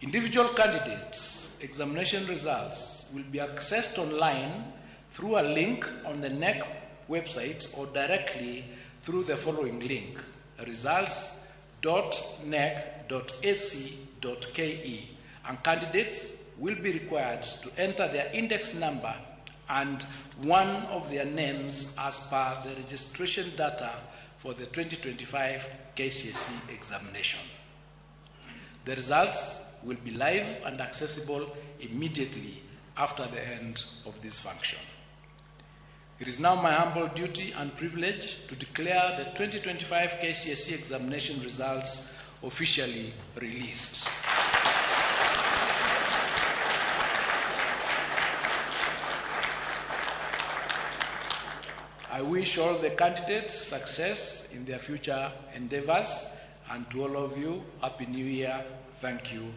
Individual candidates' examination results will be accessed online through a link on the KNEC website or directly through the following link: results.knec.ac.ke, and candidates will be required to enter their index number and one of their names as per the registration data for the 2025 KCSE examination. The results will be live and accessible immediately after the end of this function. It is now my humble duty and privilege to declare the 2025 KCSE examination results officially released. I wish all the candidates success in their future endeavors, and to all of you, Happy New Year. Thank you.